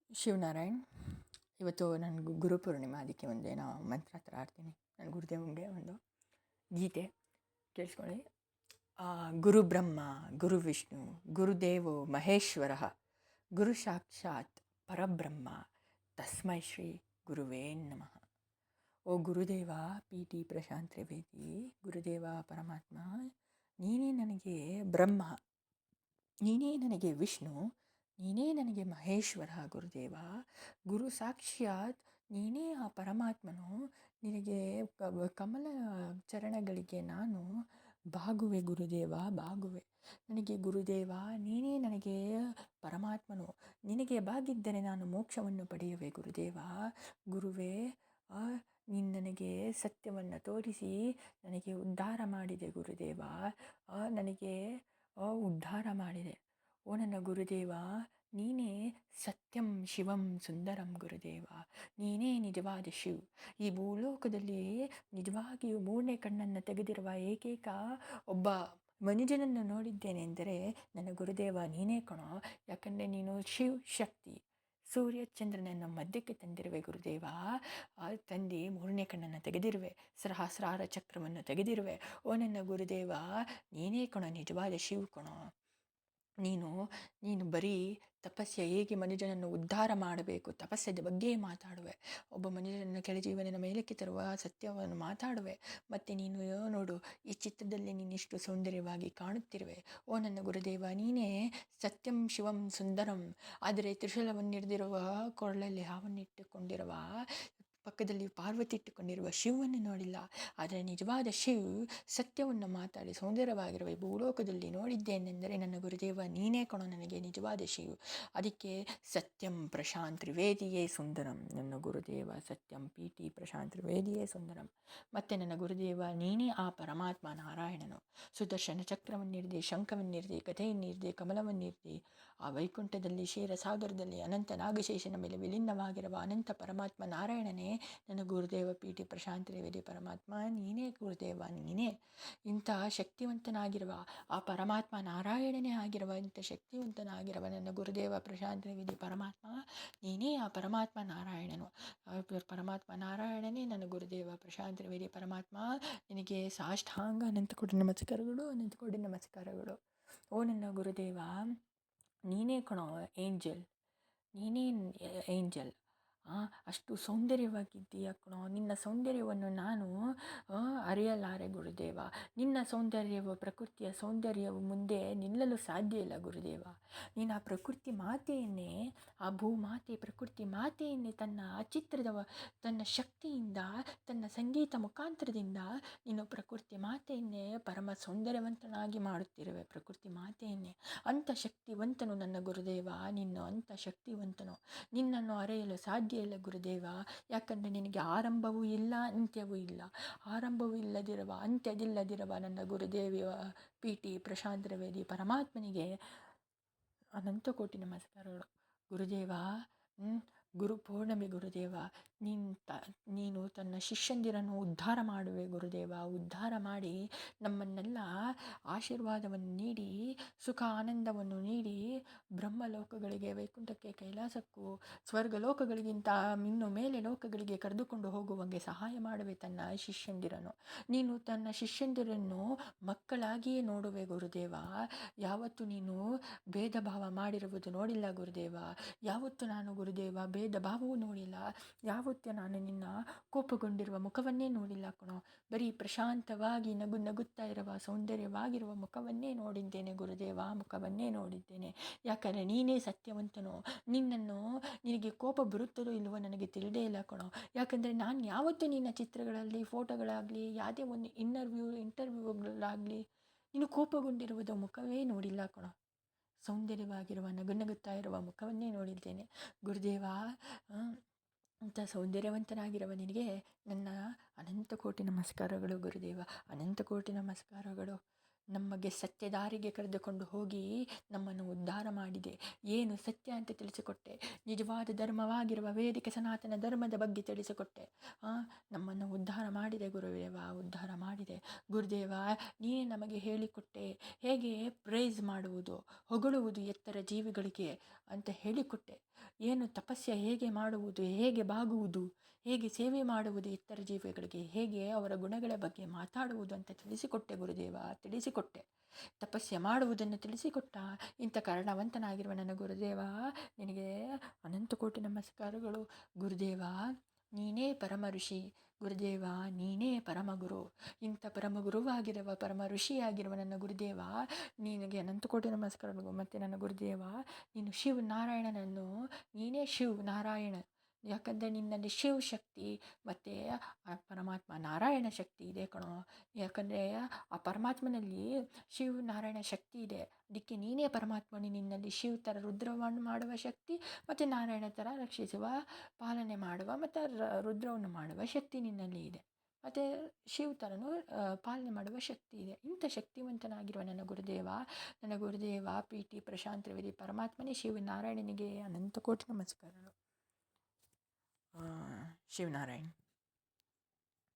Shivnarine, ಇವತ್ತು ನನಗೆ ಗುರುಪೂರ್ಣಿಮಾ, ಅದಕ್ಕೆ ಒಂದೇನೋ ಮಂತ್ರ ಹತ್ರ ಆಡ್ತೀನಿ. ನನ್ನ ಗುರುದೇವಂಗೆ ಒಂದು ಗೀತೆ ಕೇಳಿಸ್ಕೊಳ್ಳಿ. ಗುರು ಬ್ರಹ್ಮ ಗುರು ವಿಷ್ಣು ಗುರುದೇವೋ ಮಹೇಶ್ವರ ಗುರು ಸಾಕ್ಷಾತ್ ಪರಬ್ರಹ್ಮ ತಸ್ಮೈ ಶ್ರೀ ಗುರುವೇ ನಮಃ. ಓ ಗುರುದೇವ PT ಪ್ರಶಾಂತ್ ತ್ರಿವೇದಿ, ಗುರುದೇವ ಪರಮಾತ್ಮ, ನೀನೇ ನನಗೆ ಬ್ರಹ್ಮ, ನೀನೇ ನನಗೆ ವಿಷ್ಣು, ನೀನೇ ನನಗೆ ಮಹೇಶ್ವರ. ಗುರುದೇವ ಗುರು ಸಾಕ್ಷಾತ್ ನೀನೇ ಆ ಪರಮಾತ್ಮನು. ನಿನಗೆ ಕಮಲ ಚರಣಗಳಿಗೆ ನಾನು ಬಾಗುವೆ ಗುರುದೇವ, ಬಾಗುವೆ. ನನಗೆ ಗುರುದೇವ ನೀನೇ ನನಗೆ ಪರಮಾತ್ಮನು. ನಿನಗೆ ಬಾಗಿದ್ದರೆ ನಾನು ಮೋಕ್ಷವನ್ನು ಪಡೆಯುವೆ ಗುರುದೇವ. ಗುರುವೇ, ನೀನು ನನಗೆ ಸತ್ಯವನ್ನು ತೋರಿಸಿ ನನಗೆ ಉದ್ಧಾರ ಮಾಡಿದೆ ಗುರುದೇವ. ನನಗೆ ಉದ್ಧಾರ ಮಾಡಿದೆ. ಓ ನನ್ನ ಗುರುದೇವ, ನೀನೇ ಸತ್ಯಂ ಶಿವಂ ಸುಂದರಂ ಗುರುದೇವ. ನೀನೇ ನಿಜವಾದ ಶಿವ್. ಈ ಭೂಲೋಕದಲ್ಲಿ ನಿಜವಾಗಿಯೂ ಮೂರನೇ ಕಣ್ಣನ್ನು ತೆಗೆದಿರುವ ಏಕೈಕ ಒಬ್ಬ ಮನುಜನನ್ನು ನೋಡಿದ್ದೇನೆ ಎಂದರೆ ನನ್ನ ಗುರುದೇವ ನೀನೇ ಕಣೋ. ಯಾಕಂದರೆ ನೀನು ಶಿವ್ ಶಕ್ತಿ. ಸೂರ್ಯ ಚಂದ್ರನನ್ನು ಮಧ್ಯಕ್ಕೆ ತಂದಿರುವೆ ಗುರುದೇವ. ತಂದು ಮೂರನೇ ಕಣ್ಣನ್ನು ತೆಗೆದಿರುವೆ, ಸಹಸ್ರಾರ ಚಕ್ರವನ್ನು ತೆಗೆದಿರುವೆ. ಓ ನನ್ನ ಗುರುದೇವ, ನೀನೇ ಕಣೋ ನಿಜವಾದ ಶಿವ್ ಕಣೋ. ನೀನು ಬರೀ ತಪಸ್ಸೆ ಹೇಗೆ ಮನುಜನನ್ನು ಉದ್ಧಾರ ಮಾಡಬೇಕು, ತಪಸ್ಸದ ಬಗ್ಗೆ ಮಾತಾಡುವೆ. ಒಬ್ಬ ಮನುಜನನ್ನು ಕೆಳಜೀವನದ ಮೇಲಕ್ಕೆ ತರುವ ಸತ್ಯವನ್ನು ಮಾತಾಡುವೆ. ಮತ್ತು ನೀನು ನೋಡು, ಈ ಚಿತ್ರದಲ್ಲಿ ನೀನಿಷ್ಟು ಸೌಂದರ್ಯವಾಗಿ ಕಾಣುತ್ತಿರುವೆ. ಓ ನನ್ನ ಗುರುದೇವ, ನೀನೇ ಸತ್ಯಂ ಶಿವಂ ಸುಂದರಂ. ಆದರೆ ತ್ರಿಶೂಲವನ್ನಿಡಿದಿರುವ, ಕೊರಳಲ್ಲಿ ಹಾವನ್ನಿಟ್ಟುಕೊಂಡಿರುವ, ಪಕ್ಕದಲ್ಲಿ ಪಾರ್ವತಿ ಇಟ್ಟುಕೊಂಡಿರುವ ಶಿವವನ್ನು ನೋಡಿಲ್ಲ. ಆದರೆ ನಿಜವಾದ ಶಿವ್ ಸತ್ಯವನ್ನು ಮಾತಾಡಿ ಸೌಂದರ್ಯವಾಗಿರುವ ಭೂಲೋಕದಲ್ಲಿ ನೋಡಿದ್ದೇನೆಂದರೆ ನನ್ನ ಗುರುದೇವ ನೀನೇ ಕಣೋ ನನಗೆ ನಿಜವಾದ ಶಿವ್. ಅದಕ್ಕೆ ಸತ್ಯಂ ಪ್ರಶಾಂತ್ ತ್ರಿವೇದಿಯೇ ಸುಂದರಂ. ನನ್ನ ಗುರುದೇವ ಸತ್ಯಂ PT ಪ್ರಶಾಂತ್ ತ್ರಿವೇದಿಯೇ ಸುಂದರಂ. ಮತ್ತು ನನ್ನ ಗುರುದೇವ ನೀನೇ ಆ ಪರಮಾತ್ಮ ನಾರಾಯಣನು. ಸುದರ್ಶನ ಚಕ್ರವನ್ನಿರಿದೆ, ಶಂಖವನ್ನಿರಿದೆ, ಕಥೆಯನ್ನಿರಿದೆ, ಕಮಲವನ್ನಿರಿದೆ. ಆ ವೈಕುಂಠದಲ್ಲಿ ಕ್ಷೀರಸಾಗರದಲ್ಲಿ ಅನಂತ ನಾಗಶೇಷನ ಮೇಲೆ ವಿಲೀನವಾಗಿರುವ ಅನಂತ ಪರಮಾತ್ಮ ನಾರಾಯಣನೇ ನನ್ನ ಗುರುದೇವ PT ಪ್ರಶಾಂತ್ ತ್ರಿವೇದಿ ಪರಮಾತ್ಮ. ನೀನೇ ಗುರುದೇವ, ನೀನೇ ಇಂಥ ಶಕ್ತಿವಂತನಾಗಿರುವ ಆ ಪರಮಾತ್ಮ ನಾರಾಯಣನೇ ಆಗಿರುವ ಇಂಥ ಶಕ್ತಿವಂತನಾಗಿರುವ ನನ್ನ ಗುರುದೇವ ಪ್ರಶಾಂತ್ ತ್ರಿವೇದಿ ಪರಮಾತ್ಮ. ನೀನೇ ಆ ಪರಮಾತ್ಮ ನಾರಾಯಣನು. ಪರಮಾತ್ಮ ನಾರಾಯಣನೇ ನನ್ನ ಗುರುದೇವ ಪ್ರಶಾಂತ್ ತ್ರಿವೇದಿ ಪರಮಾತ್ಮ. ನಿನಗೆ ಸಾಷ್ಟಾಂಗ ಅನಂತ ಕೋಟಿ ನಮಸ್ಕಾರಗಳು, ಅನಂತ ಕೋಟಿ ನಮಸ್ಕಾರಗಳು. ಓ ನನ್ನ ಗುರುದೇವ, ನೀನೇ ಕಣೋ ಏಂಜಲ್, ನೀನೇ ಏಂಜಲ್. ಅಷ್ಟು ಸೌಂದರ್ಯವಾಗಿದ್ದೀಯ ಕಣೋ. ನಿನ್ನ ಸೌಂದರ್ಯವನ್ನು ನಾನು ಅರಿಯಲಾರೆ ಗುರುದೇವ. ನಿನ್ನ ಸೌಂದರ್ಯವು, ಪ್ರಕೃತಿಯ ಸೌಂದರ್ಯವು ಮುಂದೆ ನಿಲ್ಲಲು ಸಾಧ್ಯ ಇಲ್ಲ ಗುರುದೇವ. ನೀನು ಆ ಪ್ರಕೃತಿ ಮಾತೆಯನ್ನೇ, ಆ ಭೂಮಾತೆ ಪ್ರಕೃತಿ ಮಾತೆಯನ್ನೇ ತನ್ನ ಶಕ್ತಿಯಿಂದ, ತನ್ನ ಸಂಗೀತ ಮುಖಾಂತರದಿಂದ ನೀನು ಪ್ರಕೃತಿ ಮಾತೆಯನ್ನೇ ಪರಮ ಸೌಂದರ್ಯವಂತನಾಗಿ ಮಾಡುತ್ತಿರುವೆ. ಪ್ರಕೃತಿ ಮಾತೆಯನ್ನೇ ಅಂಥ ಶಕ್ತಿವಂತನು ನನ್ನ ಗುರುದೇವ. ನಿನ್ನ ಅಂಥ ಶಕ್ತಿವಂತನು. ನಿನ್ನನ್ನು ಅರೆಯಲು ಸಾಧ್ಯ ಇಲ್ಲ ಗುರುದೇವ. ಯಾಕಂದರೆ ನಿನಗೆ ಆರಂಭವೂ ಇಲ್ಲ, ಅಂತ್ಯವೂ ಇಲ್ಲ. ಆರಂಭವೂ ಇಲ್ಲದಿರುವ, ಅಂತ್ಯದಿಲ್ಲದಿರುವ ನನ್ನ ಗುರುದೇವಿಯ PT ಪ್ರಶಾಂತ್ ತ್ರಿವೇದಿ ಪರಮಾತ್ಮನಿಗೆ ಅನಂತ ಕೋಟಿ ನಮಸ್ಕಾರಗಳು ಗುರುದೇವ. ಗುರು ಪೌರ್ಣಮಿ ಗುರುದೇವ. ನೀನು ತನ್ನ ಶಿಷ್ಯಂದಿರನ್ನು ಉದ್ಧಾರ ಮಾಡುವೆ ಗುರುದೇವ. ಉದ್ಧಾರ ಮಾಡಿ ನಮ್ಮನ್ನೆಲ್ಲ ಆಶೀರ್ವಾದವನ್ನು ನೀಡಿ, ಸುಖ ಆನಂದವನ್ನು ನೀಡಿ, ಬ್ರಹ್ಮಲೋಕಗಳಿಗೆ, ವೈಕುಂಠಕ್ಕೆ, ಕೈಲಾಸಕ್ಕೂ, ಸ್ವರ್ಗಲೋಕಗಳಿಗಿಂತ ಇನ್ನು ಮೇಲೆ ಲೋಕಗಳಿಗೆ ಕರೆದುಕೊಂಡು ಹೋಗುವಂಗೆ ಸಹಾಯ ಮಾಡುವೆ ತನ್ನ ಶಿಷ್ಯಂದಿರನ್ನು. ನೀನು ತನ್ನ ಶಿಷ್ಯಂದಿರನ್ನು ಮಕ್ಕಳಾಗಿಯೇ ನೋಡುವೆ ಗುರುದೇವ. ಯಾವತ್ತು ನೀನು ಭೇದ ಭಾವ ಮಾಡಿರುವುದು ನೋಡಿಲ್ಲ ಗುರುದೇವ. ಯಾವತ್ತು ನಾನು ಗುರುದೇವ ಭೇದ ಭಾವವೂ ನೋಡಿಲ್ಲ. ಯಾವತ್ತೂ ನಾನು ನಿನ್ನ ಕೋಪಗೊಂಡಿರುವ ಮುಖವನ್ನೇ ನೋಡಿಲ್ಲ ಕಣೋ. ಬರೀ ಪ್ರಶಾಂತವಾಗಿ ನಗುತ್ತಾ ಇರುವ ಸೌಂದರ್ಯವಾಗಿರುವ ಮುಖವನ್ನೇ ನೋಡಿದ್ದೇನೆ ಗುರುದೇವ, ಮುಖವನ್ನೇ ನೋಡಿದ್ದೇನೆ. ಯಾಕಂದರೆ ನೀನೇ ಸತ್ಯವಂತನು. ನಿನಗೆ ಕೋಪ ಬರುತ್ತದೋ ಇಲ್ಲವೋ ನನಗೆ ತಿಳಿದೇ ಇಲ್ಲ ಕಣೋ. ಯಾಕಂದರೆ ನಾನು ಯಾವತ್ತೂ ನಿನ್ನ ಚಿತ್ರಗಳಲ್ಲಿ, ಫೋಟೋಗಳಾಗಲಿ, ಯಾವುದೇ ಒಂದು ಇಂಟರ್ವ್ಯೂಗಳಾಗಲಿ ನೀನು ಕೋಪಗೊಂಡಿರುವುದು ಮುಖವೇ ನೋಡಿಲ್ಲ ಕಣೋ. ಸೌಂದರ್ಯವಾಗಿರುವ ನಗುತ್ತಾ ಇರುವ ಮುಖವನ್ನೇ ನೋಡಿದ್ದೇನೆ ಗುರುದೇವ. ಅಂಥ ಸೌಂದರ್ಯವಂತನಾಗಿರುವ ನಿನಗೆ ನನ್ನ ಅನಂತ ಕೋಟಿ ನಮಸ್ಕಾರಗಳು ಗುರುದೇವ, ಅನಂತ ಕೋಟಿ ನಮಸ್ಕಾರಗಳು. ನಮಗೆ ಸತ್ಯದಾರಿಗೆ ಕರೆದುಕೊಂಡು ಹೋಗಿ ನಮ್ಮನ್ನು ಉದ್ಧಾರ ಮಾಡಿದೆ. ಏನು ಸತ್ಯ ಅಂತ ತಿಳಿಸಿಕೊಟ್ಟೆ. ನಿಜವಾದ ಧರ್ಮವಾಗಿರುವ ವೇದಿಕೆ ಸನಾತನ ಧರ್ಮದ ಬಗ್ಗೆ ತಿಳಿಸಿಕೊಟ್ಟೆ. ನಮ್ಮನ್ನು ಉದ್ಧಾರ ಮಾಡಿದೆ ಗುರುದೇವ, ಉದ್ಧಾರ ಮಾಡಿದೆ ಗುರುದೇವ. ನೀನೇ ನಮಗೆ ಹೇಳಿಕೊಟ್ಟೆ ಹೇಗೆ ಪ್ರೈಸ್ ಮಾಡುವುದು, ಹೊಗಳುವುದು ಎತ್ತರ ಜೀವಿಗಳಿಗೆ. ಅಂತ ಹೇಳಿಕೊಟ್ಟೆ. ಏನು ತಪಸ್ಯ ಹೇಗೆ ಮಾಡುವುದು, ಹೇಗೆ ಬಾಗುವುದು, ಹೇಗೆ ಸೇವೆ ಮಾಡುವುದು ಇತರ ಜೀವಿಗಳಿಗೆ, ಹೇಗೆ ಅವರ ಗುಣಗಳ ಬಗ್ಗೆ ಮಾತಾಡುವುದು ಅಂತ ತಿಳಿಸಿಕೊಟ್ಟೆ ಗುರುದೇವ, ತಿಳಿಸಿಕೊಟ್ಟೆ. ತಪಸ್ಯ ಮಾಡುವುದನ್ನು ತಿಳಿಸಿಕೊಟ್ಟ ಇಂಥ ಕಾರಣವಂತನಾಗಿರುವ ನನ್ನ ಗುರುದೇವ, ನಿನಗೆ ಅನಂತ ಕೋಟಿ ನಮಸ್ಕಾರಗಳು ಗುರುದೇವ. ನೀನೇ ಪರಮ ಋಷಿ ಗುರುದೇವ, ನೀನೇ ಪರಮಗುರು. ಇಂಥ ಪರಮಗುರುವಾಗಿರುವ ಪರಮ ಋಷಿಯಾಗಿರುವ ನನ್ನ ಗುರುದೇವ, ನಿನಗೆ ಅನಂತ ಕೋಟಿ ನಮಸ್ಕಾರಗಳು. ಮತ್ತು ನನ್ನ ಗುರುದೇವ, ನೀನು ಶಿವ ನಾರಾಯಣನನ್ನು, ನೀನೇ ಶಿವ್ ನಾರಾಯಣ. ಯಾಕಂದರೆ ನಿನ್ನಲ್ಲಿ ಶಿವ ಶಕ್ತಿ ಮತ್ತು ಆ ಪರಮಾತ್ಮ ನಾರಾಯಣ ಶಕ್ತಿ ಇದೆ ಕಣೋ. ಯಾಕಂದರೆ ಆ ಪರಮಾತ್ಮನಲ್ಲಿ ಶಿವ ನಾರಾಯಣ ಶಕ್ತಿ ಇದೆ. ಅದಕ್ಕೆ ನೀನೇ ಪರಮಾತ್ಮನು, ನಿನ್ನಲ್ಲಿ ಶಿವ ಥರ ರುದ್ರವನ್ನು ಮಾಡುವ ಶಕ್ತಿ ಮತ್ತು ನಾರಾಯಣ ಥರ ರಕ್ಷಿಸುವ, ಪಾಲನೆ ಮಾಡುವ ಮತ್ತು ರುದ್ರವನ್ನು ಮಾಡುವ ಶಕ್ತಿ ನಿನ್ನಲ್ಲಿ ಇದೆ. ಮತ್ತು ಶಿವ ಥರನೂ ಪಾಲನೆ ಮಾಡುವ ಶಕ್ತಿ ಇದೆ. ಇಂಥ ಶಕ್ತಿವಂತನಾಗಿರುವ ನನ್ನ ಗುರುದೇವ ಪಿ ಟಿ ಪ್ರಶಾಂತ್ ತ್ರಿವೇದಿ ಪರಮಾತ್ಮನೇ ಶಿವನಾರಾಯಣನಿಗೆ ಅನಂತ ಕೋಟಿ ನಮಸ್ಕಾರಗಳು. ಶಿವನಾರಾಯಣ್.